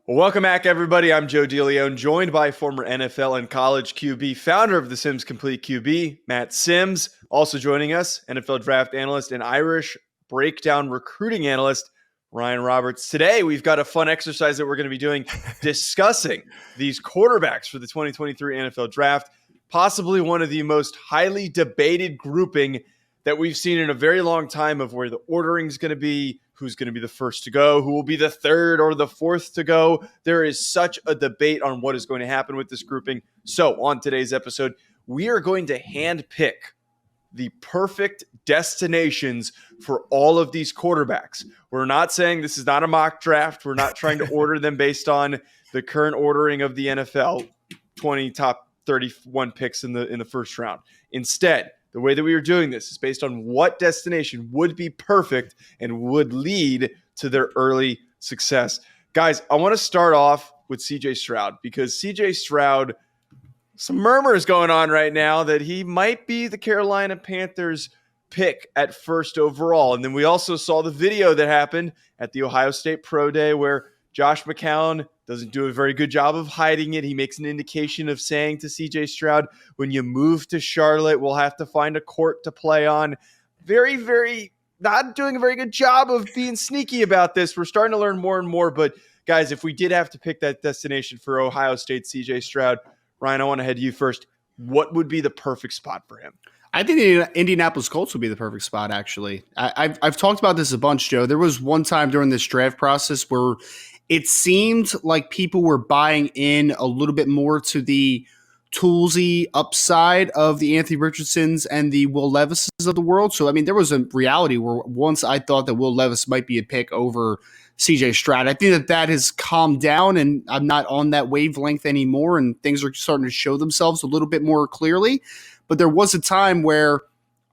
Well, welcome back, everybody. I'm Joe DeLeone, joined by former NFL and college QB, founder of the Sims Complete QB, Matt Sims. Also joining us, NFL draft analyst and Irish breakdown recruiting analyst, Ryan Roberts. Today, we've got a fun exercise that we're going to be doing, discussing these quarterbacks for the 2023 NFL draft, possibly one of the most highly debated grouping that we've seen in a very long time of where the ordering is going to be, who's going to be the first to go, who will be the third or the fourth to go. There is such a debate on what is going to happen with this grouping. So on today's episode, we are going to handpick the perfect destinations for all of these quarterbacks. We're not saying this is not a mock draft. We're not trying to order them based on the current ordering of the NFL, 20 top 31 picks in the first round. Instead, the way that we are doing this is based on what destination would be perfect and would lead to their early success. Guys, I want to start off with CJ Stroud because CJ Stroud, some murmurs going on right now that he might be the Carolina Panthers pick at first overall. And then we also saw the video that happened at the Ohio State Pro Day where Josh McCown doesn't do a very good job of hiding it. He makes an indication of saying to CJ Stroud, when you move to Charlotte, we'll have to find a court to play on. Very, very not doing a very good job of being sneaky about this. We're starting to learn more and more. But guys, if we did have to pick that destination for Ohio State, CJ Stroud, Ryan, I want to head to you first. What would be the perfect spot for him? I think the Indianapolis Colts would be the perfect spot, actually. I've talked about this a bunch, Joe. There was one time during this draft process where it seemed like people were buying in a little bit more to the toolsy upside of the Anthony Richardsons and the Will Levises of the world. So, I mean, there was a reality where once I thought that Will Levis might be a pick over CJ Stroud. I think that has calmed down and I'm not on that wavelength anymore and things are starting to show themselves a little bit more clearly. But there was a time where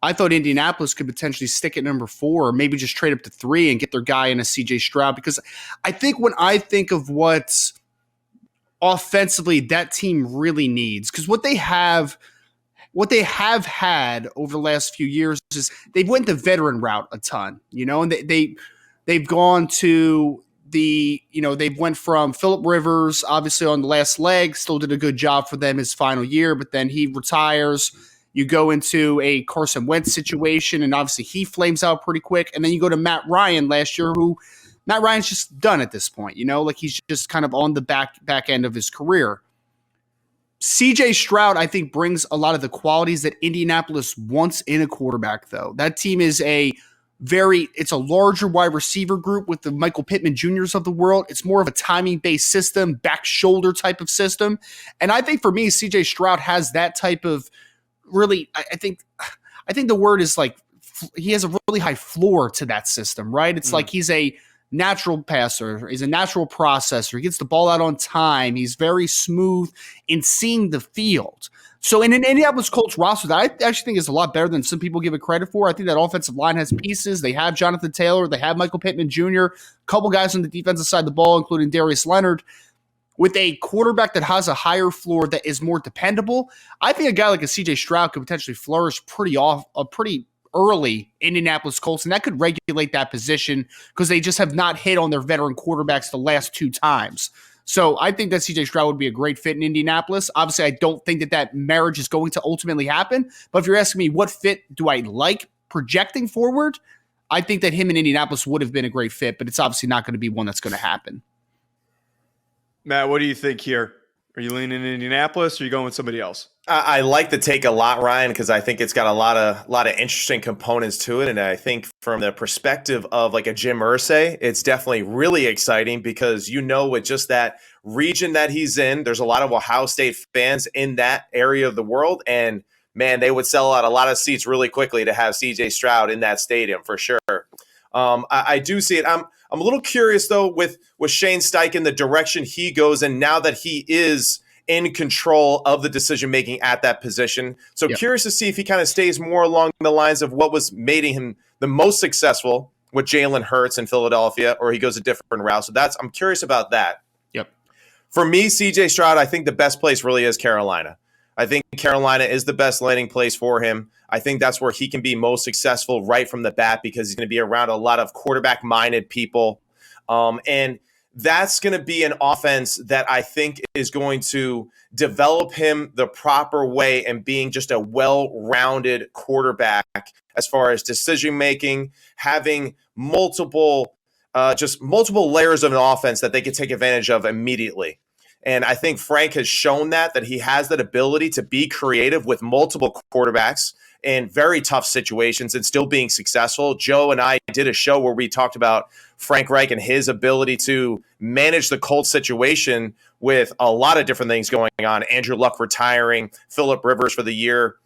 I thought Indianapolis could potentially stick at number 4 or maybe just trade up to 3 and get their guy in a CJ Stroud, because I think when I think of what offensively that team really needs, because what they have had over the last few years is they've went the veteran route a ton, and they've gone to they've went from Phillip Rivers, obviously on the last leg, still did a good job for them his final year, but then he retires. You go into a Carson Wentz situation, and obviously he flames out pretty quick. And then you go to Matt Ryan last year, who Matt Ryan's just done at this point. Like he's just kind of on the back end of his career. CJ Stroud, I think, brings a lot of the qualities that Indianapolis wants in a quarterback, though. That team is it's a larger wide receiver group with the Michael Pittman Juniors of the world. It's more of a timing-based system, back shoulder type of system. And I think for me, CJ Stroud has that type of really, I think the word is like he has a really high floor to that system, right? It's like he's a natural passer. He's a natural processor. He gets the ball out on time. He's very smooth in seeing the field. So in an Indianapolis Colts roster that I actually think is a lot better than some people give it credit for. I think that offensive line has pieces. They have Jonathan Taylor. They have Michael Pittman Jr., a couple guys on the defensive side of the ball, including Darius Leonard. With a quarterback that has a higher floor that is more dependable, I think a guy like a CJ Stroud could potentially flourish pretty early in Indianapolis Colts, and that could regulate that position because they just have not hit on their veteran quarterbacks the last 2 times. So I think that CJ Stroud would be a great fit in Indianapolis. Obviously, I don't think that marriage is going to ultimately happen, but if you're asking me what fit do I like projecting forward, I think that him in Indianapolis would have been a great fit, but it's obviously not going to be one that's going to happen. Matt, what do you think here? Are you leaning in Indianapolis or are you going with somebody else? I like the take a lot, Ryan, because I think it's got a lot of interesting components to it. And I think from the perspective of like a Jim Irsay, it's definitely really exciting because with just that region that he's in, there's a lot of Ohio State fans in that area of the world. And man, they would sell out a lot of seats really quickly to have CJ Stroud in that stadium for sure. I do see it. I'm a little curious though with Shane Steichen, the direction he goes, and now that he is in control of the decision making at that position. So Curious to see if he kind of stays more along the lines of what was making him the most successful with Jalen Hurts in Philadelphia, or he goes a different route. So I'm curious about that. Yep. For me, CJ Stroud, I think the best place really is Carolina. I think Carolina is the best landing place for him. I think that's where he can be most successful right from the bat because he's going to be around a lot of quarterback-minded people. And that's going to be an offense that I think is going to develop him the proper way and being just a well-rounded quarterback as far as decision making, having multiple layers of an offense that they could take advantage of immediately. And I think Frank has shown that he has that ability to be creative with multiple quarterbacks in very tough situations and still being successful. Joe and I did a show where we talked about Frank Reich and his ability to manage the Colts situation with a lot of different things going on. Andrew Luck retiring, Phillip Rivers for the year,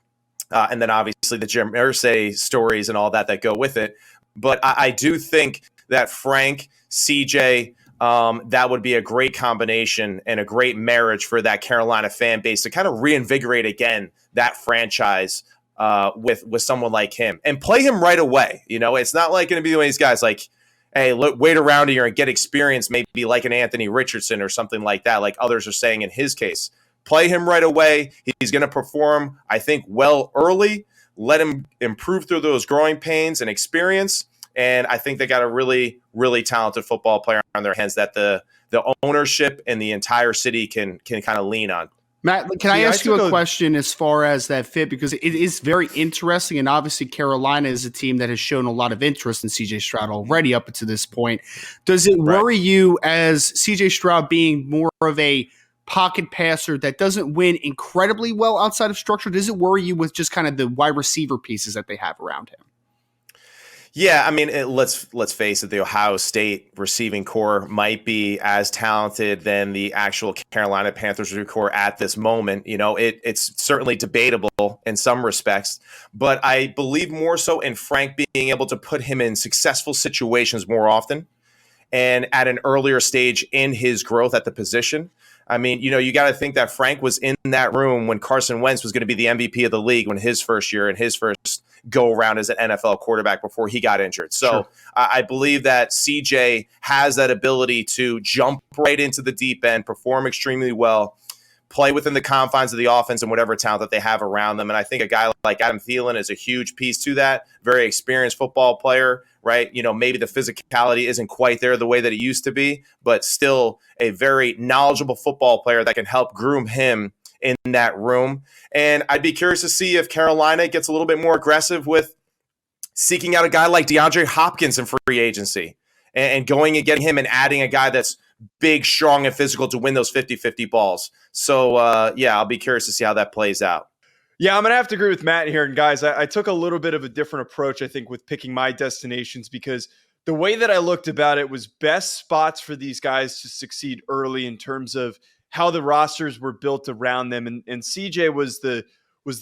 and then obviously the Jim Irsay stories and all that go with it. But I do think that Frank, CJ, that would be a great combination and a great marriage for that Carolina fan base to kind of reinvigorate again that franchise with someone like him and play him right away. You know, it's not like going to be one of these guys like, hey, look, wait around here and get experience, maybe like an Anthony Richardson or something like that, like others are saying in his case. Play him right away. He's going to perform, I think, well early. Let him improve through those growing pains and experience. And I think they got a really, really talented football player on their hands that the ownership and the entire city can kind of lean on. Matt, can I ask you a question as far as that fit? Because it is very interesting, and obviously Carolina is a team that has shown a lot of interest in C.J. Stroud already up to this point. Does it worry you as C.J. Stroud being more of a pocket passer that doesn't win incredibly well outside of structure? Does it worry you with just kind of the wide receiver pieces that they have around him? Yeah, I mean, let's face it, the Ohio State receiving core might be as talented than the actual Carolina Panthers receiving core at this moment. You know, it's certainly debatable in some respects, but I believe more so in Frank being able to put him in successful situations more often and at an earlier stage in his growth at the position. I mean, you know, you got to think that Frank was in that room when Carson Wentz was going to be the MVP of the league when his first year and his first go around as an NFL quarterback before he got injured. So sure. I believe that CJ has that ability to jump right into the deep end, perform extremely well, play within the confines of the offense and whatever talent that they have around them. And I think a guy like Adam Thielen is a huge piece to that. Very experienced football player, right? You know, maybe the physicality isn't quite there the way that it used to be, but still a very knowledgeable football player that can help groom him in that room. And I'd be curious to see if Carolina gets a little bit more aggressive with seeking out a guy like DeAndre Hopkins in free agency and going and getting him and adding a guy that's big, strong, and physical to win those 50-50 balls. So, yeah, I'll be curious to see how that plays out. Yeah, I'm going to have to agree with Matt here. And guys, I took a little bit of a different approach, I think, with picking my destinations because the way that I looked about it was best spots for these guys to succeed early in terms of how the rosters were built around them. And CJ was the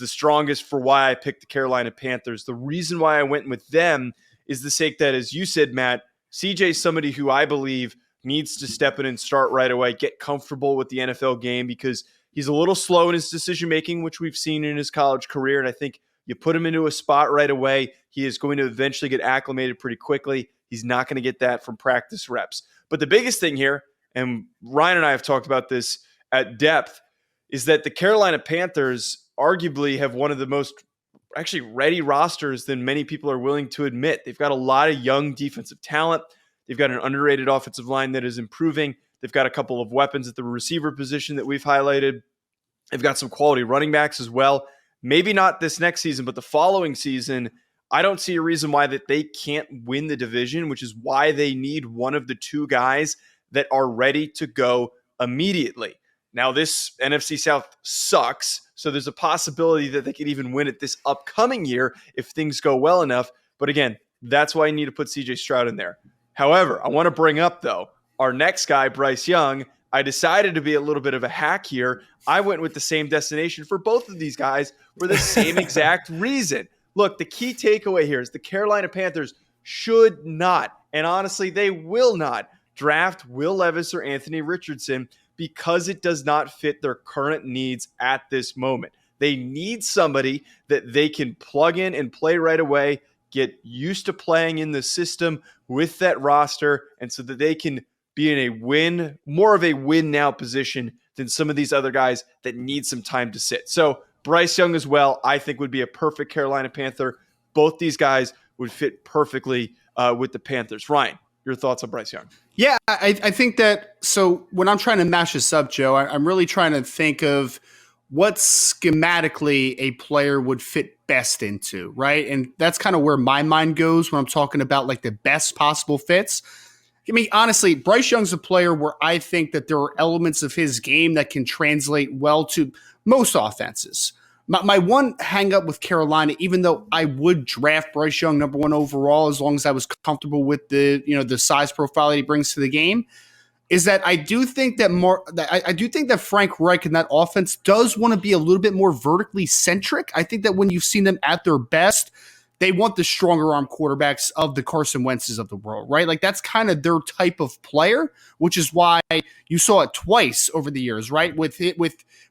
strongest for why I picked the Carolina Panthers. The reason why I went with them is the sake that, as you said, Matt, CJ is somebody who I believe needs to step in and start right away, get comfortable with the NFL game because he's a little slow in his decision-making, which we've seen in his college career. And I think you put him into a spot right away, he is going to eventually get acclimated pretty quickly. He's not going to get that from practice reps. But the biggest thing here, and Ryan and I have talked about this at depth, is that the Carolina Panthers arguably have one of the most actually ready rosters than many people are willing to admit. They've got a lot of young defensive talent. They've got an underrated offensive line that is improving. They've got a couple of weapons at the receiver position that we've highlighted. They've got some quality running backs as well. Maybe not this next season, but the following season, I don't see a reason why that they can't win the division, which is why they need one of the two guys that are ready to go immediately. Now, this NFC South sucks, so there's a possibility that they could even win it this upcoming year if things go well enough. But again, that's why I need to put CJ Stroud in there. However, I want to bring up, though, our next guy, Bryce Young. I decided to be a little bit of a hack here. I went with the same destination for both of these guys for the same exact reason. Look, the key takeaway here is the Carolina Panthers should not, and honestly, they will not, draft Will Levis or Anthony Richardson because it does not fit their current needs at this moment. They need somebody that they can plug in and play right away, get used to playing in the system with that roster, and so that they can be in a more of a win now position than some of these other guys that need some time to sit. So Bryce Young as well, I think would be a perfect Carolina Panther. Both these guys would fit perfectly with the Panthers. Ryan, your thoughts on Bryce Young. Yeah, I think that. So when I'm trying to mash this up, Joe, I'm really trying to think of what schematically a player would fit best into, right? And that's kind of where my mind goes when I'm talking about like the best possible fits. I mean, honestly, Bryce Young's a player where I think that there are elements of his game that can translate well to most offenses. My one hang up with Carolina, even though I would draft Bryce Young number 1 overall, as long as I was comfortable with the size profile that he brings to the game, is that I do think that I do think that Frank Reich in that offense does want to be a little bit more vertically centric. I think that when you've seen them at their best, they want the stronger arm quarterbacks of the Carson Wentz's of the world, right? Like that's kind of their type of player, which is why you saw it twice over the years, right? With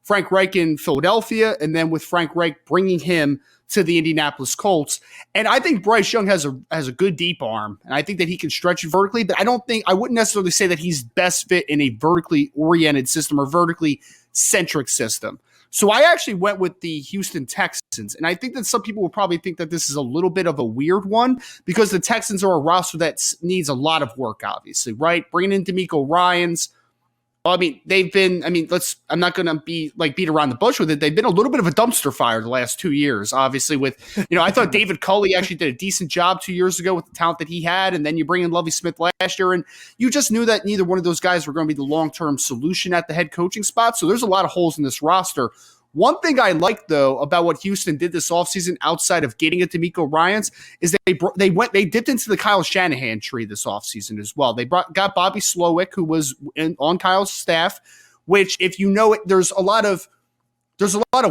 Frank Reich in Philadelphia, and then with Frank Reich bringing him to the Indianapolis Colts. And I think Bryce Young has a good deep arm, and I think that he can stretch it vertically, but I wouldn't necessarily say that he's best fit in a vertically oriented system or vertically centric system. So I actually went with the Houston Texans, and I think that some people will probably think that this is a little bit of a weird one because the Texans are a roster that needs a lot of work, obviously, right? Bringing in DeMeco Ryans. Well, I mean, I'm not going to beat around the bush with it. They've been a little bit of a dumpster fire the last 2 years, obviously with, I thought David Culley actually did a decent job 2 years ago with the talent that he had. And then you bring in Lovie Smith last year, and you just knew that neither one of those guys were going to be the long-term solution at the head coaching spot. So there's a lot of holes in this roster. One thing I like, though, about what Houston did this offseason outside of getting it to DeMeco Ryans is they dipped into the Kyle Shanahan tree this offseason as well. They got Bobby Slowick, who was on Kyle's staff, which, if you know it, there's a lot of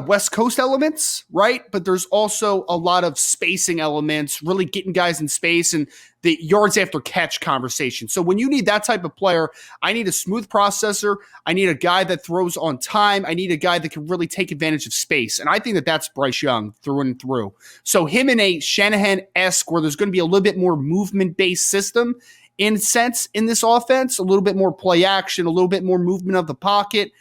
West Coast elements, right? But there's also a lot of spacing elements, really getting guys in space and the yards after catch conversation. So when you need that type of player, I need a smooth processor. I need a guy that throws on time. I need a guy that can really take advantage of space. And I think that that's Bryce Young through and through. So him in a Shanahan-esque where there's going to be a little bit more movement-based system in sense in this offense, a little bit more play action, a little bit more movement of the pocket.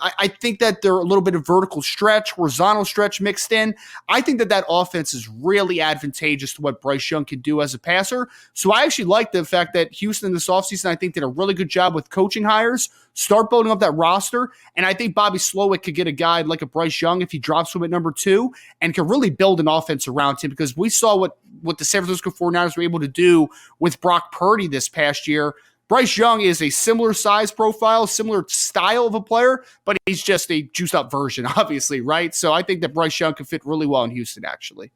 I think that there are a little bit of vertical stretch, horizontal stretch mixed in. I think that offense is really advantageous to what Bryce Young can do as a passer. So I actually like the fact that Houston this offseason, I think, did a really good job with coaching hires, start building up that roster. And I think Bobby Slowick could get a guy like a Bryce Young if he drops him at number 2 and can really build an offense around him, because we saw what the San Francisco 49ers were able to do with Brock Purdy this past year. Bryce Young is a similar size profile, similar style of a player, but he's just a juiced up version, obviously, right? So I think that Bryce Young could fit really well in Houston, actually.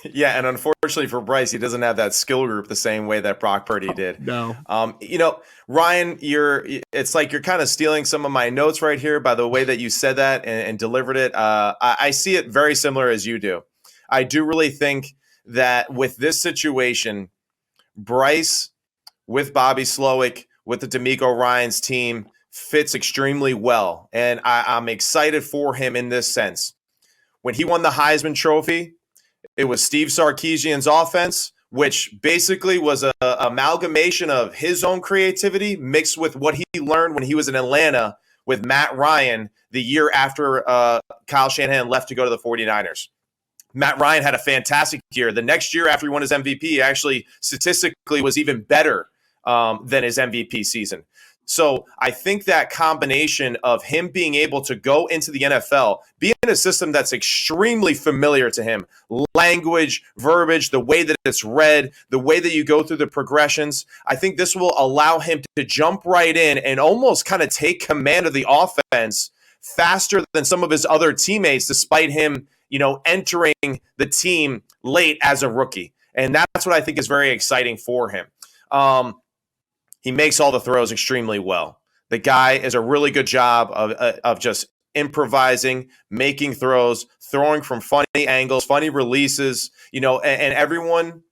Yeah, and unfortunately for Bryce, he doesn't have that skill group the same way that Brock Purdy did. No. Ryan, it's like you're kind of stealing some of my notes right here by the way that you said that and delivered it. I see it very similar as you do. I do really think that with this situation, Bryce with Bobby Slowick, with the DeMeco Ryans team, fits extremely well. And I'm excited for him in this sense. When he won the Heisman Trophy, it was Steve Sarkisian's offense, which basically was an amalgamation of his own creativity mixed with what he learned when he was in Atlanta with Matt Ryan the year after Kyle Shanahan left to go to the 49ers. Matt Ryan had a fantastic year. The next year after he won his MVP, actually statistically was even better than his MVP season. So I think that combination of him being able to go into the NFL, be in a system that's extremely familiar to him, language, verbiage, the way that it's read, the way that you go through the progressions, I think this will allow him to jump right in and almost kind of take command of the offense faster than some of his other teammates, despite him, entering the team late as a rookie. And that's what I think is very exciting for him. He makes all the throws extremely well. The guy is a really good job of just improvising, making throws, throwing from funny angles, funny releases, and everyone,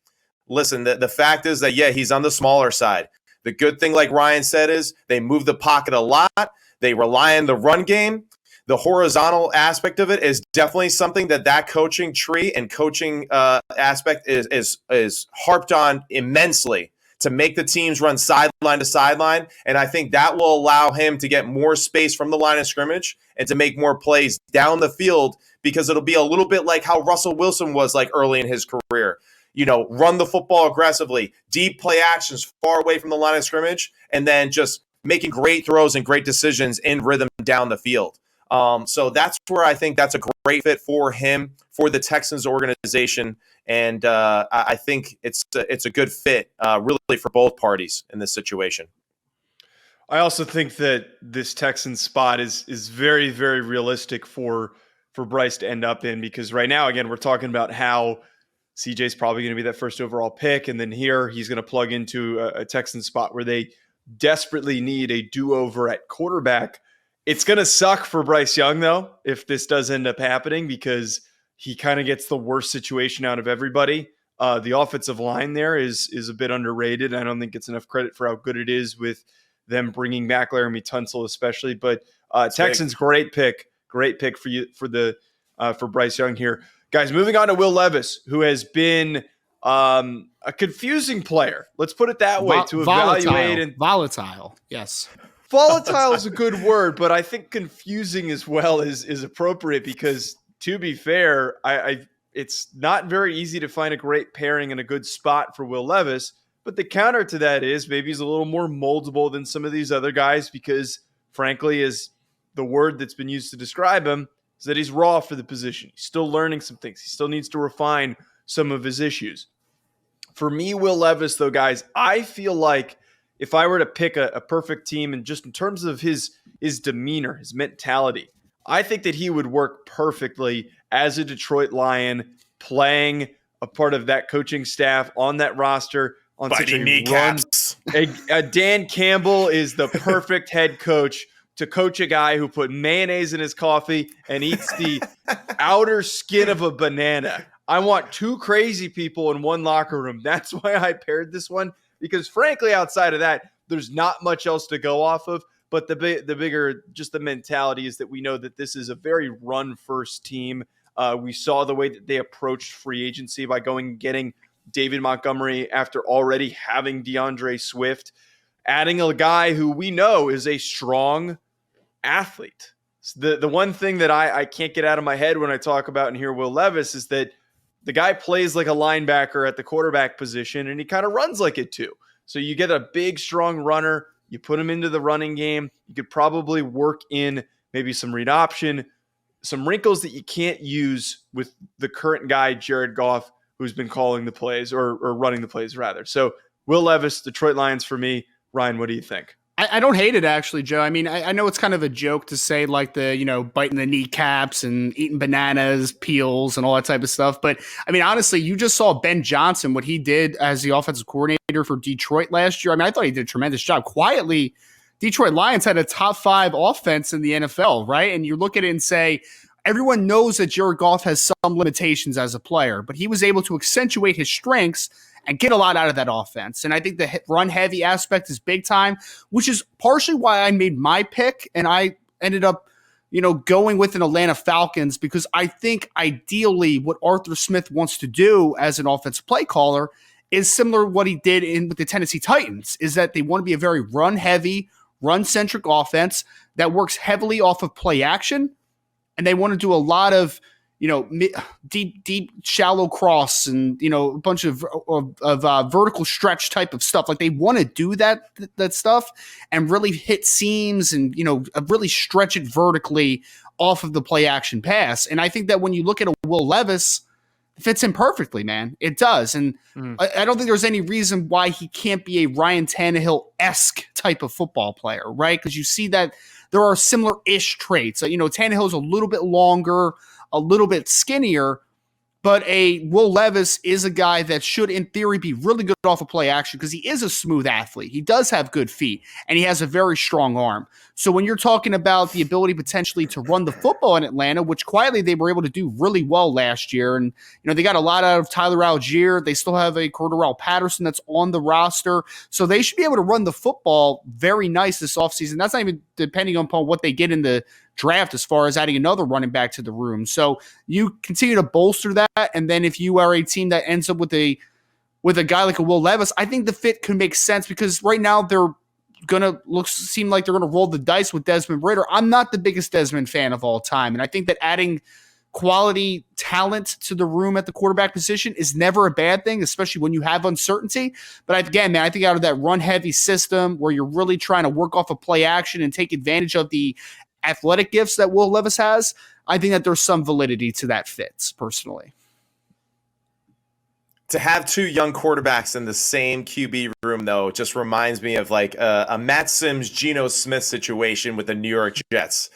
listen, the fact is that, yeah, he's on the smaller side. The good thing, like Ryan said, is they move the pocket a lot. They rely on the run game. The horizontal aspect of it is definitely something that coaching tree and coaching aspect is harped on immensely, to make the teams run sideline to sideline. And I think that will allow him to get more space from the line of scrimmage and to make more plays down the field, because it'll be a little bit like how Russell Wilson was like early in his career. run the football aggressively, deep play actions far away from the line of scrimmage, and then just making great throws and great decisions in rhythm down the field. So that's where I think that's a great fit for him, for the Texans organization. And I think it's a good fit really for both parties in this situation. I also think that this Texans spot is very, very realistic for Bryce to end up in, because right now, again, we're talking about how CJ's probably going to be that first overall pick. And then here he's going to plug into a Texans spot where they desperately need a do-over at quarterback. It's going to suck for Bryce Young, though, if this does end up happening, because he kind of gets the worst situation out of everybody. The offensive line there is a bit underrated. I don't think it's enough credit for how good it is with them bringing back Laramie Tunsil, especially. But Texans, great pick for you for Bryce Young here, guys. Moving on to Will Levis, who has been a confusing player. Let's put it that way. To evaluate and volatile, yes. Volatile is a good word, but I think confusing as well is appropriate, because, to be fair, it's not very easy to find a great pairing and a good spot for Will Levis. But the counter to that is maybe he's a little more moldable than some of these other guys, because, frankly, is the word that's been used to describe him, is that he's raw for the position. He's still learning some things. He still needs to refine some of his issues. For me, Will Levis, though, guys, I feel like if I were to pick a perfect team, and just in terms of his demeanor, his mentality, I think that he would work perfectly as a Detroit Lion, playing a part of that coaching staff on that roster on such a kneecaps. run. Dan Campbell is the perfect head coach to coach a guy who put mayonnaise in his coffee and eats the outer skin of a banana. I want two crazy people in one locker room. That's why I paired this one, because frankly, outside of that, there's not much else to go off of. But the bigger, just the mentality is that we know that this is a very run-first team. We saw the way that they approached free agency by going and getting David Montgomery after already having DeAndre Swift, adding a guy who we know is a strong athlete. The one thing that I can't get out of my head when I talk about and hear Will Levis is that the guy plays like a linebacker at the quarterback position, and he kind of runs like it too. So you get a big, strong runner, you put him into the running game, you could probably work in maybe some read option, some wrinkles that you can't use with the current guy, Jared Goff, who's been calling the plays or running the plays rather. So Will Levis, Detroit Lions for me. Ryan, what do you think? I don't hate it, actually, Joe. I mean, I know it's kind of a joke to say, like, biting the kneecaps and eating bananas, peels, and all that type of stuff. But, I mean, honestly, you just saw Ben Johnson, what he did as the offensive coordinator for Detroit last year. I mean, I thought he did a tremendous job. Quietly, Detroit Lions had a top 5 offense in the NFL, right? And you look at it and say, everyone knows that Jared Goff has some limitations as a player, but he was able to accentuate his strengths and get a lot out of that offense. And I think the run-heavy aspect is big time, which is partially why I made my pick, and I ended up, going with an Atlanta Falcons, because I think ideally what Arthur Smith wants to do as an offensive play caller is similar to what he did with the Tennessee Titans, is that they want to be a very run-heavy, run-centric offense that works heavily off of play action, and they want to do a lot of deep, shallow cross and, a bunch of vertical stretch type of stuff. Like, they want to do that stuff and really hit seams and, really stretch it vertically off of the play action pass. And I think that when you look at a Will Levis, it fits in perfectly, man. It does. And I don't think there's any reason why he can't be a Ryan Tannehill-esque type of football player, right? Because you see that there are similar-ish traits. Tannehill's a little bit longer, a little bit skinnier, but a Will Levis is a guy that should, in theory, be really good off of play action, because he is a smooth athlete. He does have good feet, and he has a very strong arm. So when you're talking about the ability potentially to run the football in Atlanta, which quietly they were able to do really well last year, and they got a lot out of Tyler Algier. They still have a Cordarrelle Patterson that's on the roster, so they should be able to run the football very nice this offseason. That's not even depending upon what they get in the draft as far as adding another running back to the room. So you continue to bolster that, and then if you are a team that ends up with a guy like a Will Levis, I think the fit could make sense, because right now they're gonna seem like they're gonna roll the dice with Desmond Ridder. I'm not the biggest Desmond fan of all time, and I think that adding quality talent to the room at the quarterback position is never a bad thing, especially when you have uncertainty. But again, man, I think out of that run-heavy system where you're really trying to work off a play action and take advantage of the athletic gifts that Will Levis has, I think that there's some validity to that fit, personally. To have two young quarterbacks in the same QB room, though, just reminds me of like a Matt Sims, Geno Smith situation with the New York Jets.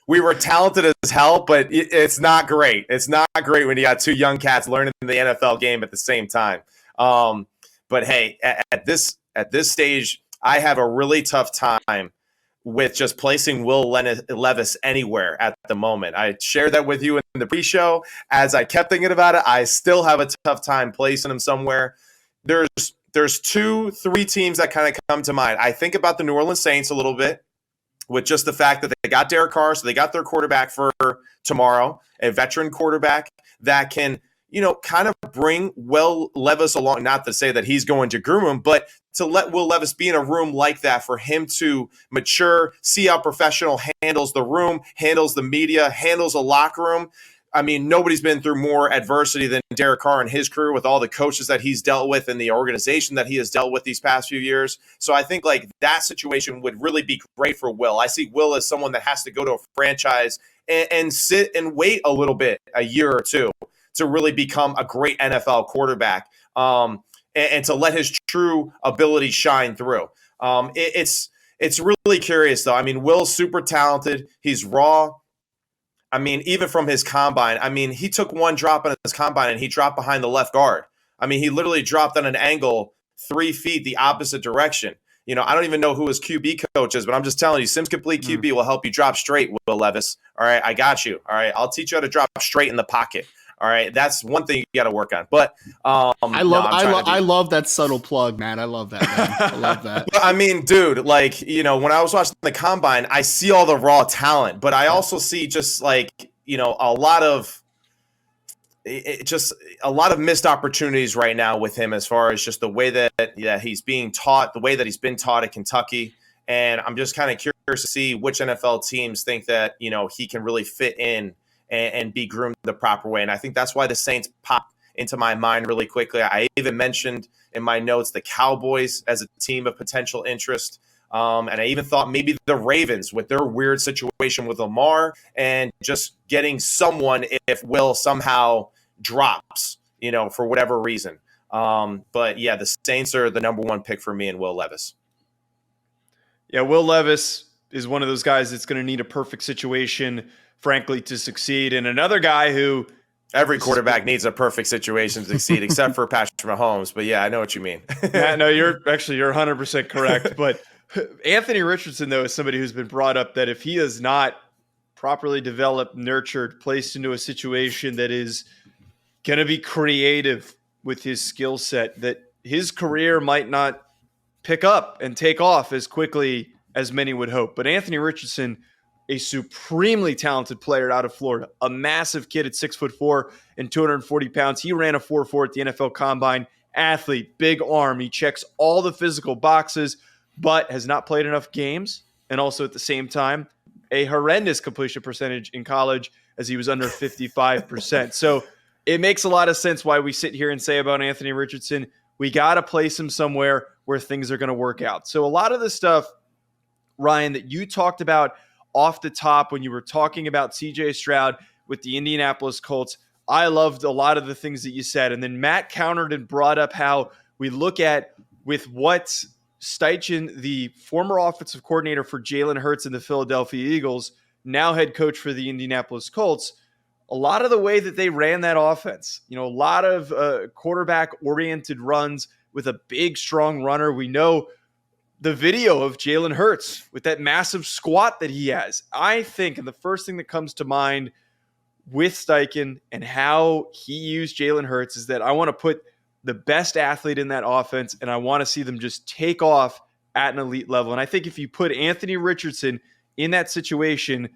We were talented as hell, but it's not great. It's not great when you got two young cats learning the NFL game at the same time. But hey, at this stage, I have a really tough time with just placing Will Levis anywhere at the moment. I shared that with you in the pre-show. As I kept thinking about it, I still have a tough time placing him somewhere. There's 2-3 teams that kind of come to mind. I think about the New Orleans Saints a little bit with just the fact that they got Derek Carr, so they got their quarterback for tomorrow, a veteran quarterback that can, kind of bring Will Levis along. Not to say that he's going to groom him, but to let Will Levis be in a room like that for him to mature, see how professional handles the room, handles the media, handles a locker room. I mean, nobody's been through more adversity than Derek Carr and his career with all the coaches that he's dealt with and the organization that he has dealt with these past few years. So I think like that situation would really be great for Will. I see Will as someone that has to go to a franchise and sit and wait a little bit, a year or two, to really become a great NFL quarterback. And to let his true ability shine through. It's really curious, though. I mean, Will's super talented. He's raw. I mean, even from his combine, I mean, he took one drop in his combine and he dropped behind the left guard. I mean, he literally dropped on an angle 3 feet the opposite direction. I don't even know who his QB coach is, but I'm just telling you, Sims Complete QB will help you drop straight, Will Levis. All right, I got you. All right, I'll teach you how to drop straight in the pocket. All right, that's one thing you got to work on. But I love that subtle plug, man. I love that, man. I love that. I mean, dude, like, when I was watching the combine, I see all the raw talent, but I also see just like, a lot of missed opportunities right now with him as far as just the way that he's being taught, the way that he's been taught at Kentucky. And I'm just kind of curious to see which NFL teams think that, he can really fit in and be groomed the proper way. And I think that's why the Saints pop into my mind really quickly. I even mentioned in my notes the Cowboys as a team of potential interest. And I even thought maybe the Ravens with their weird situation with Lamar and just getting someone if Will somehow drops, for whatever reason. But yeah, the Saints are the number one pick for me and Will Levis. Yeah, Will Levis is one of those guys that's going to need a perfect situation, frankly, to succeed. And another guy who every quarterback needs a perfect situation to succeed, except for Patrick Mahomes. But yeah, I know what you mean. Matt, no, you're 100% correct. But Anthony Richardson, though, is somebody who's been brought up that if he is not properly developed, nurtured, placed into a situation that is going to be creative with his skill set, that his career might not pick up and take off as quickly as many would hope. But Anthony Richardson, a supremely talented player out of Florida, a massive kid at 6'4" and 240 pounds. He ran a 4.4 at the NFL Combine. Athlete, big arm. He checks all the physical boxes, but has not played enough games. And also at the same time, a horrendous completion percentage in college as he was under 55%. So it makes a lot of sense why we sit here and say about Anthony Richardson, we got to place him somewhere where things are going to work out. So a lot of the stuff, Ryan, that you talked about off the top when you were talking about CJ Stroud with the Indianapolis Colts, I loved a lot of the things that you said. And then Matt countered and brought up how we look at with what Steichen, the former offensive coordinator for Jalen Hurts and the Philadelphia Eagles, now head coach for the Indianapolis Colts, a lot of the way that they ran that offense, a lot of quarterback-oriented runs with a big, strong runner. We know the video of Jalen Hurts with that massive squat that he has. I think, and the first thing that comes to mind with Steichen and how he used Jalen Hurts is that I want to put the best athlete in that offense, and I want to see them just take off at an elite level. And I think if you put Anthony Richardson in that situation,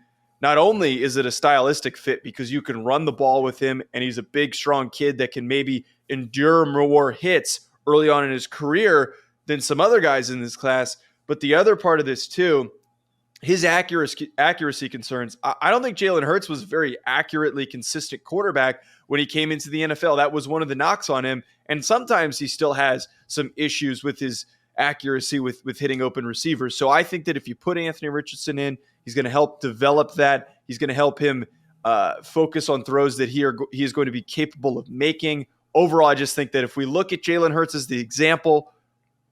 not only is it a stylistic fit because you can run the ball with him, and he's a big, strong kid that can maybe endure more hits early on in his career than some other guys in this class. But the other part of this too his accuracy concerns. I don't think Jalen Hurts was a very accurately consistent quarterback when he came into the NFL. That was one of the knocks on him. And sometimes he still has some issues with his accuracy with hitting open receivers. So I think that if you put Anthony Richardson in, he's going to help develop that. He's going to help him focus on throws that he is going to be capable of making. Overall, I just think that if we look at Jalen Hurts as the example,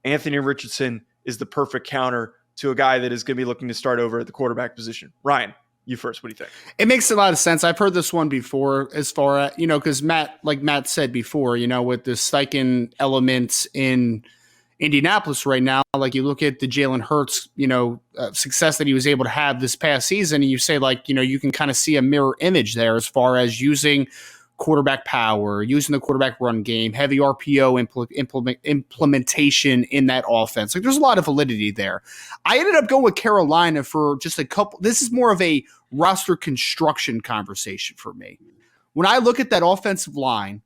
Anthony Richardson is the perfect counter to a guy that is going to be looking to start over at the quarterback position. Ryan, you first. What do you think? It makes a lot of sense. I've heard this one before as far as, because like Matt said before, with the Steichen elements in Indianapolis right now, like you look at the Jalen Hurts, success that he was able to have this past season, and you say you can kind of see a mirror image there as far as using quarterback power, using the quarterback run game, heavy RPO implementation in that offense. Like there's a lot of validity there. I ended up going with Carolina for just a couple. This is more of a roster construction conversation for me. When I look at that offensive line,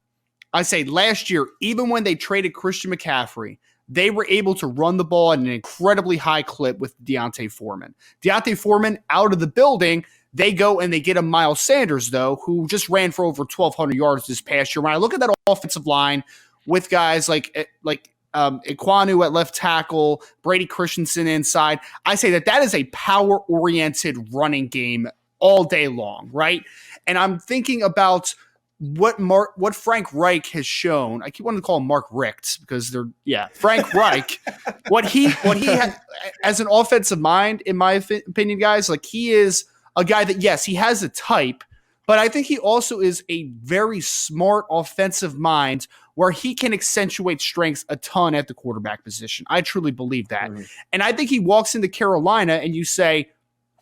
I say last year, even when they traded Christian McCaffrey, they were able to run the ball at an incredibly high clip with Deontay Foreman. Deontay Foreman out of the building. They go and they get a Miles Sanders, though, who just ran for over 1,200 yards this past year. When I look at that offensive line with guys like Iquanu at left tackle, Brady Christensen inside, I say that is a power-oriented running game all day long, right? And I'm thinking about what Frank Reich has shown. I keep wanting to call him Mark Richt because Frank Reich. what he had as an offensive mind, in my opinion, guys, like he is a guy that, yes, he has a type, but I think he also is a very smart offensive mind where he can accentuate strengths a ton at the quarterback position. I truly believe that. Mm-hmm. And I think he walks into Carolina and you say,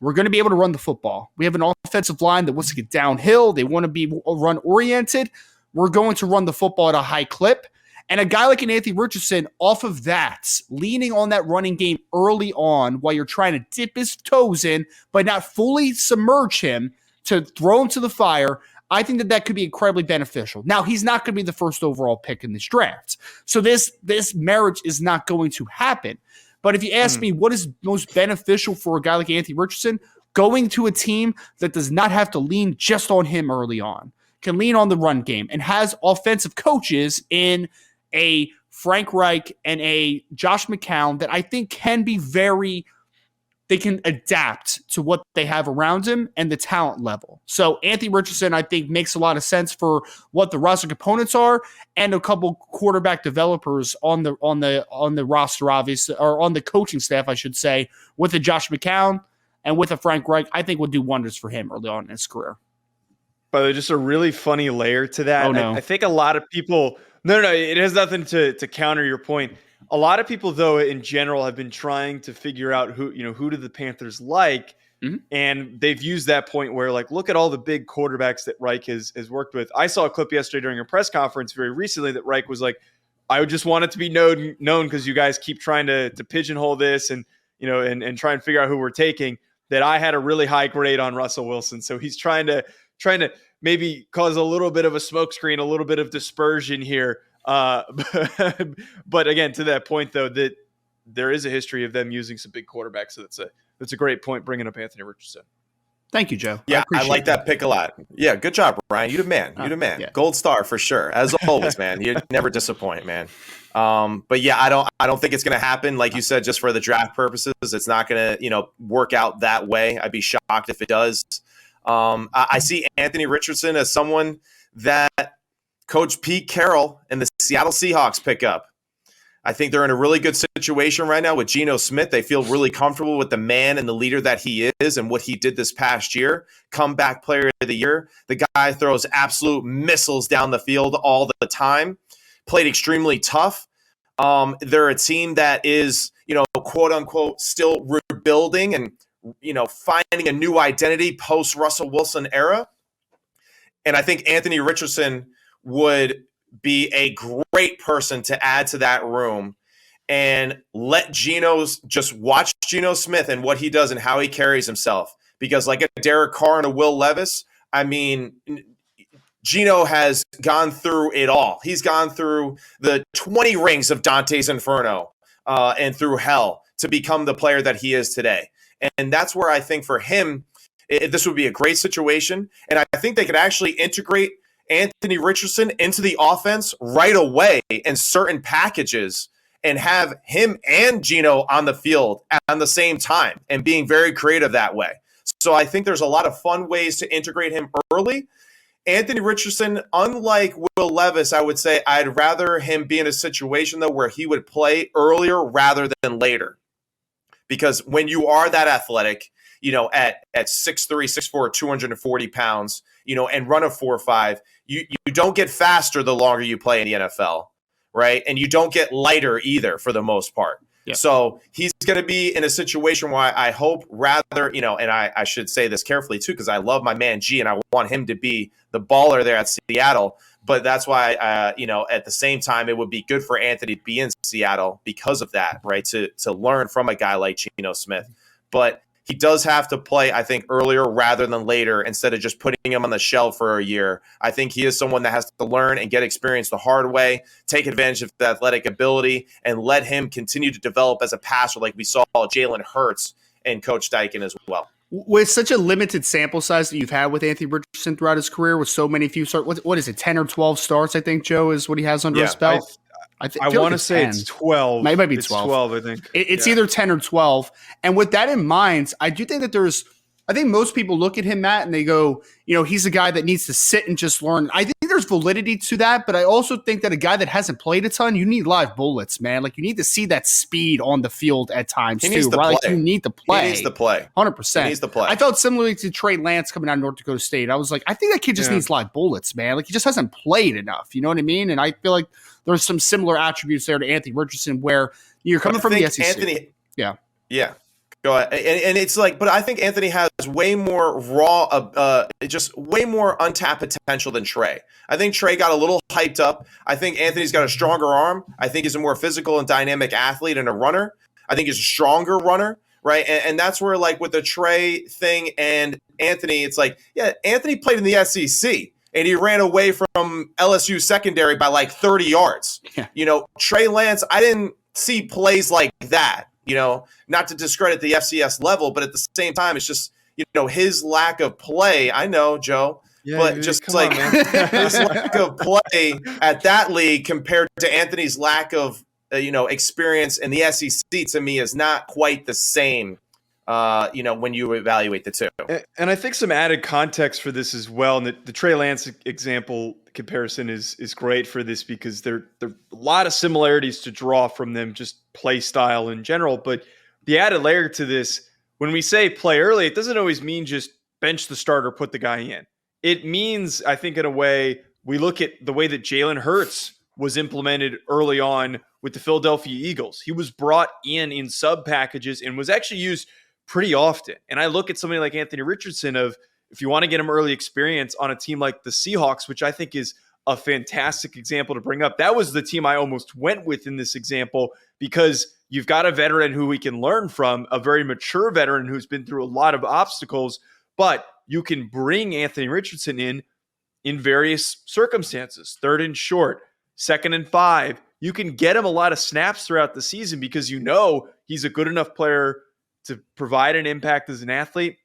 we're going to be able to run the football. We have an offensive line that wants to get downhill. They want to be run-oriented. We're going to run the football at a high clip. And a guy like an Anthony Richardson, off of that, leaning on that running game early on while you're trying to dip his toes in, but not fully submerge him to throw him to the fire, I think that could be incredibly beneficial. Now, he's not going to be the first overall pick in this draft. So this marriage is not going to happen. But if you ask me what is most beneficial for a guy like Anthony Richardson, going to a team that does not have to lean just on him early on, can lean on the run game, and has offensive coaches in a Frank Reich and a Josh McCown that I think can be they can adapt to what they have around him and the talent level. So Anthony Richardson, I think, makes a lot of sense for what the roster components are, and a couple quarterback developers on the roster, obviously, or on the coaching staff, I should say, with a Josh McCown and with a Frank Reich, I think would do wonders for him early on in his career. By the way, just a really funny layer to that. Oh, no. I think a lot of people No, it has nothing to counter your point. A lot of people, though, in general, have been trying to figure out who do the Panthers like, and they've used that point where, like, look at all the big quarterbacks that Reich has worked with. I saw a clip yesterday during a press conference very recently that Reich was like, I would just want it to be known because you guys keep trying to pigeonhole this and try and figure out who we're taking, that I had a really high grade on Russell Wilson. So he's trying to maybe cause a little bit of a smokescreen, a little bit of dispersion here. But again, to that point, though, that there is a history of them using some big quarterbacks. So that's a great point, bringing up Anthony Richardson. Thank you, Joe. Yeah, I like that pick a lot. Yeah, good job, Ryan. You the man. Yeah. Gold star for sure. As always, man. You never disappoint, man. But yeah, I don't think it's going to happen. Like you said, just for the draft purposes, it's not going to, work out that way. I'd be shocked if it does. I see Anthony Richardson as someone that Coach Pete Carroll and the Seattle Seahawks pick up. I think they're in a really good situation right now with Geno Smith. They feel really comfortable with the man and the leader that he is and what he did this past year. Comeback player of the year. The guy throws absolute missiles down the field all the time. Played extremely tough. They're a team that is, quote unquote, still rebuilding and, finding a new identity post Russell Wilson era. And I think Anthony Richardson would be a great person to add to that room and let just watch Geno Smith and what he does and how he carries himself. Because like a Derek Carr and a Will Levis, I mean, Geno has gone through it all. He's gone through the 20 rings of Dante's Inferno and through hell to become the player that he is today. And that's where I think for him, this would be a great situation. And I think they could actually integrate Anthony Richardson into the offense right away in certain packages and have him and Geno on the field at the same time and being very creative that way. So I think there's a lot of fun ways to integrate him early. Anthony Richardson, unlike Will Levis, I would say I'd rather him be in a situation, though, where he would play earlier rather than later. Because when you are that athletic, at 6'3", 6'4", 240 pounds, and run a 4.5, you don't get faster the longer you play in the NFL, right? And you don't get lighter either for the most part. Yeah. So he's going to be in a situation where I hope rather, and I should say this carefully too, because I love my man G and I want him to be the baller there at Seattle. But that's why, at the same time, it would be good for Anthony to be in Seattle because of that, right? To learn from a guy like Geno Smith. But he does have to play, I think, earlier rather than later instead of just putting him on the shelf for a year. I think he is someone that has to learn and get experience the hard way, take advantage of the athletic ability, and let him continue to develop as a passer like we saw Jalen Hurts and Coach Steichen as well. With such a limited sample size that you've had with Anthony Richardson throughout his career, with so many few starts, what is it, 10 or 12 starts, I think, Joe, is what he has under his belt? I want to say it's 12. It might be 12. It's 12, I think. It's either 10 or 12. And with that in mind, I do think that I think most people look at him, Matt, and they go, he's a guy that needs to sit and just learn. I think there's validity to that, but I also think that a guy that hasn't played a ton, you need live bullets, man. Like, you need to see that speed on the field at times, too, right? Like, you need to play. He needs to play. 100%. He needs to play. I felt similarly to Trey Lance coming out of North Dakota State. I was like, I think that kid just needs live bullets, man. Like, he just hasn't played enough. You know what I mean? And I feel like there's some similar attributes there to Anthony Richardson where you're coming from the SEC. Anthony, yeah. Go ahead. And it's like, but I think Anthony has way more just way more untapped potential than Trey. I think Trey got a little hyped up. I think Anthony's got a stronger arm. I think he's a more physical and dynamic athlete and a runner. I think he's a stronger runner, right? And that's where, like, with the Trey thing and Anthony, it's like, yeah, Anthony played in the SEC. And he ran away from LSU secondary by like 30 yards. Yeah. Trey Lance, I didn't see plays like that, not to discredit the FCS level, but at the same time, it's just, his lack of play. I know, Joe, but just like his lack of play at that league compared to Anthony's lack of, experience in the SEC to me is not quite the same. When you evaluate the two. And I think some added context for this as well. And the Trey Lance example comparison is great for this because there are a lot of similarities to draw from them, just play style in general. But the added layer to this, when we say play early, it doesn't always mean just bench the starter, put the guy in. It means, I think, in a way, we look at the way that Jalen Hurts was implemented early on with the Philadelphia Eagles. He was brought in sub packages and was actually used pretty often. And I look at somebody like Anthony Richardson of, if you want to get him early experience on a team like the Seahawks, which I think is a fantastic example to bring up. That was the team I almost went with in this example because you've got a veteran who we can learn from, a very mature veteran who's been through a lot of obstacles, but you can bring Anthony Richardson in various circumstances. 3rd and short, 2nd and 5. You can get him a lot of snaps throughout the season because he's a good enough player to provide an impact as an athlete.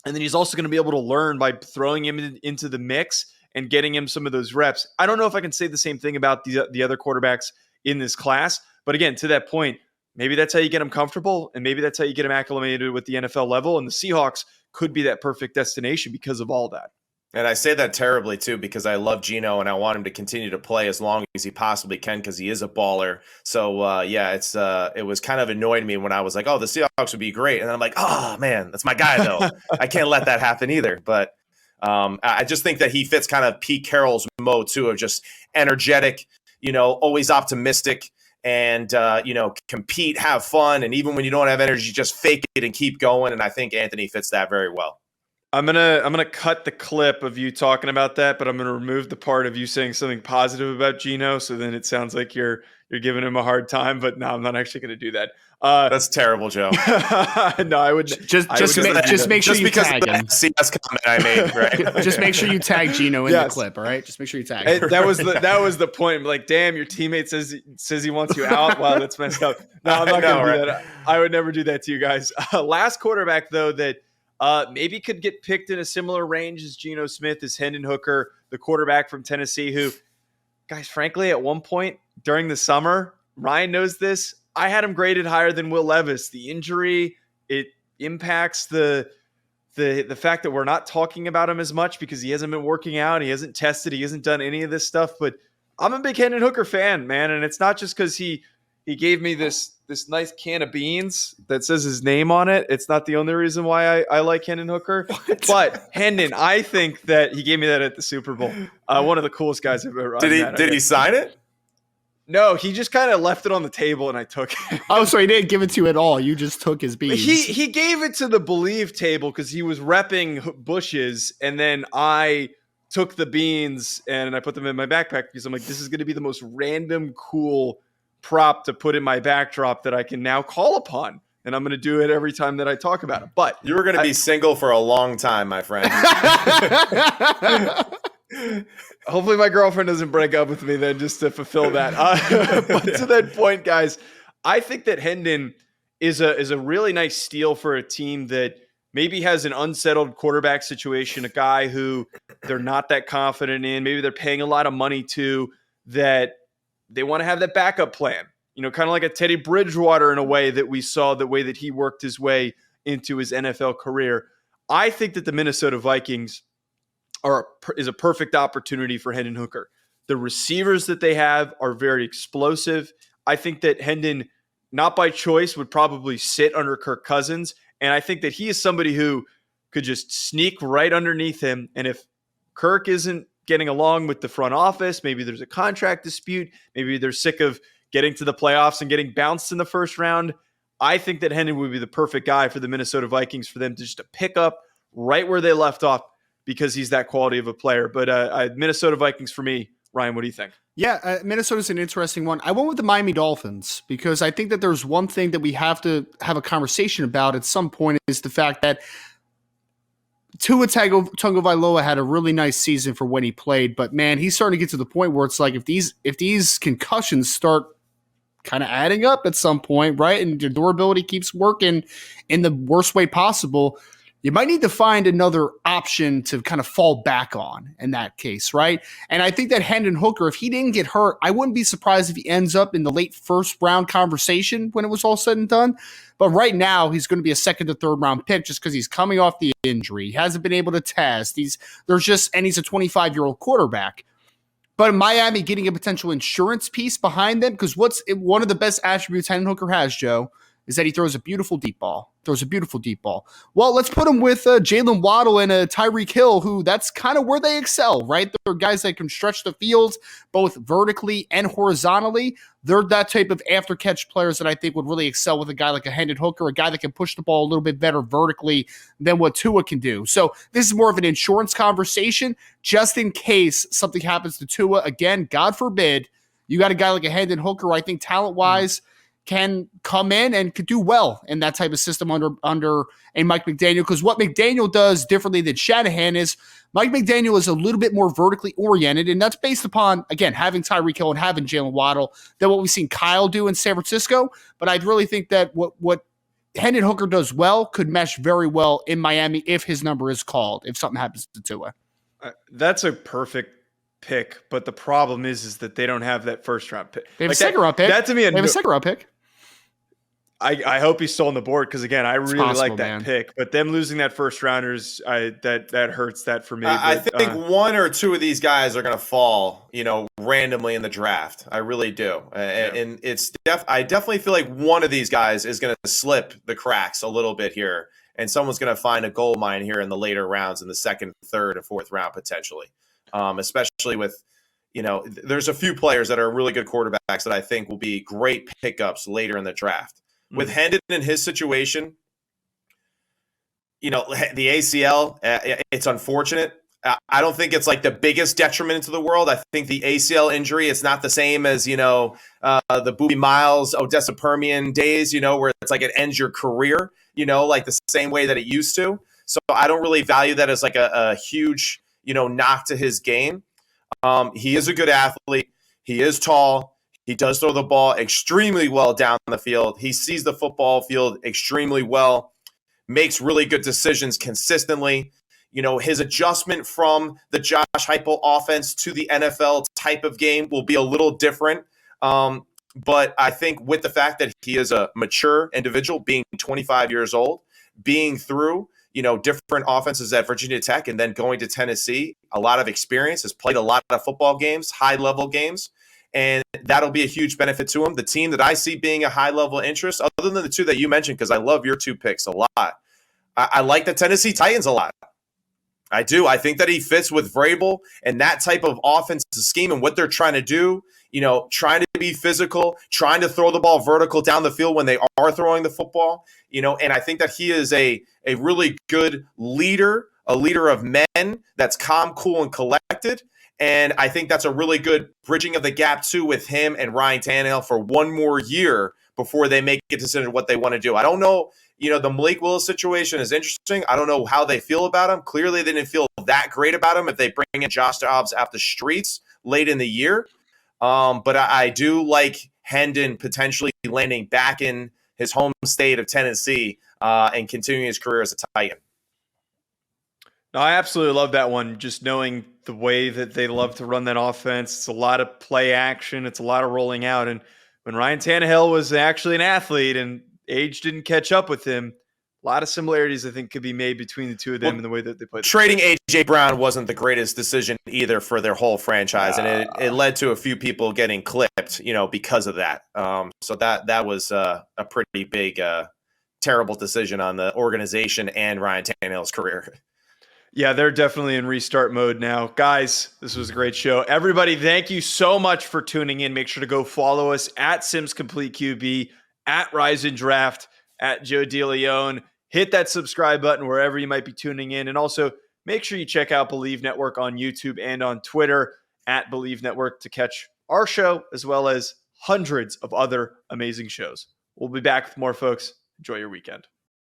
And then he's also going to be able to learn by throwing him into the mix and getting him some of those reps. I don't know if I can say the same thing about the other quarterbacks in this class. But again, to that point, maybe that's how you get him comfortable. And maybe that's how you get him acclimated with the NFL level. And the Seahawks could be that perfect destination because of all that. And I say that terribly, too, because I love Geno and I want him to continue to play as long as he possibly can because he is a baller. So, it was kind of annoyed me when I was like, oh, the Seahawks would be great. And then I'm like, oh, man, that's my guy, though. I can't let that happen either. But I just think that he fits kind of Pete Carroll's mode, too, of just energetic, always optimistic and, compete, have fun. And even when you don't have energy, just fake it and keep going. And I think Anthony fits that very well. I'm gonna cut the clip of you talking about that, but I'm gonna remove the part of you saying something positive about Geno. So then it sounds like you're you're giving him a hard time, but no, I'm not actually going to do that. That's terrible, Joe. No, I would just make sure you tag him. CS comment I made, right? Just make sure you tag Gino in the clip. All right, just make sure you tag him. That was the point. Like, damn, your teammate says he wants you out. Wow, that's messed up. No, I'm not going to do that. I would never do that to you guys. Last quarterback though that maybe could get picked in a similar range as Geno Smith is Hendon Hooker, the quarterback from Tennessee, who, guys, frankly, at one point during the summer, Ryan knows this, I had him graded higher than Will Levis. The injury, it impacts the fact that we're not talking about him as much because he hasn't been working out, he hasn't tested, he hasn't done any of this stuff. But I'm a big Hendon Hooker fan, man, and it's not just because he gave me this nice can of beans that says his name on it. It's not the only reason why I like Hendon Hooker. What? But Hendon, I think that he gave me that at the Super Bowl. One of the coolest guys I've ever met. Did he sign it? No, he just kind of left it on the table and I took it. Oh, so he didn't give it to you at all. You just took his beans. He gave it to the Believe table because he was repping Bush's, and then I took the beans and I put them in my backpack because I'm like, this is going to be the most random, cool prop to put in my backdrop that I can now call upon. And I'm going to do it every time that I talk about it. But you were going to be single for a long time, my friend. Hopefully my girlfriend doesn't break up with me then just to fulfill that. But to that point, guys, I think that Hendon is a really nice steal for a team that maybe has an unsettled quarterback situation, a guy who they're not that confident in. Maybe they're paying a lot of money to, that they want to have that backup plan. You know, kind of like a Teddy Bridgewater in a way that we saw the way that he worked his way into his NFL career. I think that the Minnesota Vikings is a perfect opportunity for Hendon Hooker. The receivers that they have are very explosive. I think that Hendon, not by choice, would probably sit under Kirk Cousins. And I think that he is somebody who could just sneak right underneath him. And if Kirk isn't getting along with the front office, maybe there's a contract dispute, maybe they're sick of getting to the playoffs and getting bounced in the first round, I think that Hendon would be the perfect guy for the Minnesota Vikings for them to just pick up right where they left off, because he's that quality of a player. But Minnesota Vikings for me. Ryan, what do you think? Yeah, Minnesota's an interesting one. I went with the Miami Dolphins because I think that there's one thing that we have to have a conversation about at some point is the fact that Tua Tagovailoa had a really nice season for when he played, but man, he's starting to get to the point where it's like if these concussions start kind of adding up at some point, right, and your durability keeps working in the worst way possible, you might need to find another option to kind of fall back on in that case, right? And I think that Hendon Hooker, if he didn't get hurt, I wouldn't be surprised if he ends up in the late first round conversation when it was all said and done. But right now, he's going to be a second to third round pick just because he's coming off the injury. He hasn't been able to test. He's a 25-year-old quarterback. But Miami getting a potential insurance piece behind them, because one of the best attributes Hendon Hooker has, Joe, is that he throws a beautiful deep ball. Well, let's put him with Jalen Waddle and Tyreek Hill, who that's kind of where they excel, right? They're guys that can stretch the field both vertically and horizontally. They're that type of after-catch players that I think would really excel with a guy like a Hendon Hooker, a guy that can push the ball a little bit better vertically than what Tua can do. So this is more of an insurance conversation, just in case something happens to Tua. Again, God forbid, you got a guy like a Hendon Hooker, I think talent-wise, can come in and could do well in that type of system under a Mike McDaniel. Because what McDaniel does differently than Shanahan is Mike McDaniel is a little bit more vertically oriented, and that's based upon, again, having Tyreek Hill and having Jalen Waddle than what we've seen Kyle do in San Francisco. But I'd really think that what Hendon Hooker does well could mesh very well in Miami if his number is called, if something happens to Tua. That's a perfect pick, but the problem is that they don't have that first round pick. They have a second round pick. That to me, they have a second round pick. I hope he's still on the board because, again, I really like that man. pick. But them losing that first rounders, that hurts that for me. I think one or two of these guys are going to fall, randomly in the draft. I really do. And it's I definitely feel like one of these guys is going to slip the cracks a little bit here, and someone's going to find a gold mine here in the later rounds, in the second, third, and fourth round potentially. Especially with, there's a few players that are really good quarterbacks that I think will be great pickups later in the draft. With Hendon in his situation, the ACL, it's unfortunate. I don't think it's like the biggest detriment to the world. I think the ACL injury, it's not the same as, the Boobie Miles, Odessa Permian days, where it's like it ends your career, like the same way that it used to. So I don't really value that as like a huge, knock to his game. He is a good athlete. He is tall. He does throw the ball extremely well down the field. He sees the football field extremely well, makes really good decisions consistently. His adjustment from the Josh Heupel offense to the NFL type of game will be a little different. But I think with the fact that he is a mature individual, being 25 years old, being through, different offenses at Virginia Tech and then going to Tennessee, a lot of experience, has played a lot of football games, high-level games, and that'll be a huge benefit to him. The team that I see being a high-level interest, other than the two that you mentioned, because I love your two picks a lot, I like the Tennessee Titans a lot. I do. I think that he fits with Vrabel and that type of offensive scheme and what they're trying to do, trying to be physical, trying to throw the ball vertical down the field when they are throwing the football, and I think that he is a really good leader, a leader of men that's calm, cool, and collected. And I think that's a really good bridging of the gap, too, with him and Ryan Tannehill for one more year before they make a decision what they want to do. I don't know. The Malik Willis situation is interesting. I don't know how they feel about him. Clearly, they didn't feel that great about him if they bring in Josh Dobbs off the streets late in the year. But I do like Hendon potentially landing back in his home state of Tennessee and continuing his career as a Titan. No, I absolutely love that one. Just knowing the way that they love to run that offense. It's a lot of play action. It's a lot of rolling out. And when Ryan Tannehill was actually an athlete and age didn't catch up with him, a lot of similarities I think could be made between the two of them and the way that they play. Trading A.J. Brown wasn't the greatest decision either for their whole franchise, and it led to a few people getting clipped, because of that. So that was a pretty big, terrible decision on the organization and Ryan Tannehill's career. Yeah, they're definitely in restart mode now. Guys, this was a great show. Everybody, thank you so much for tuning in. Make sure to go follow us at Sims Complete QB, at Rise and Draft, at Joe DeLeone. Hit that subscribe button wherever you might be tuning in. And also make sure you check out Believe Network on YouTube and on Twitter at Believe Network to catch our show as well as hundreds of other amazing shows. We'll be back with more, folks. Enjoy your weekend.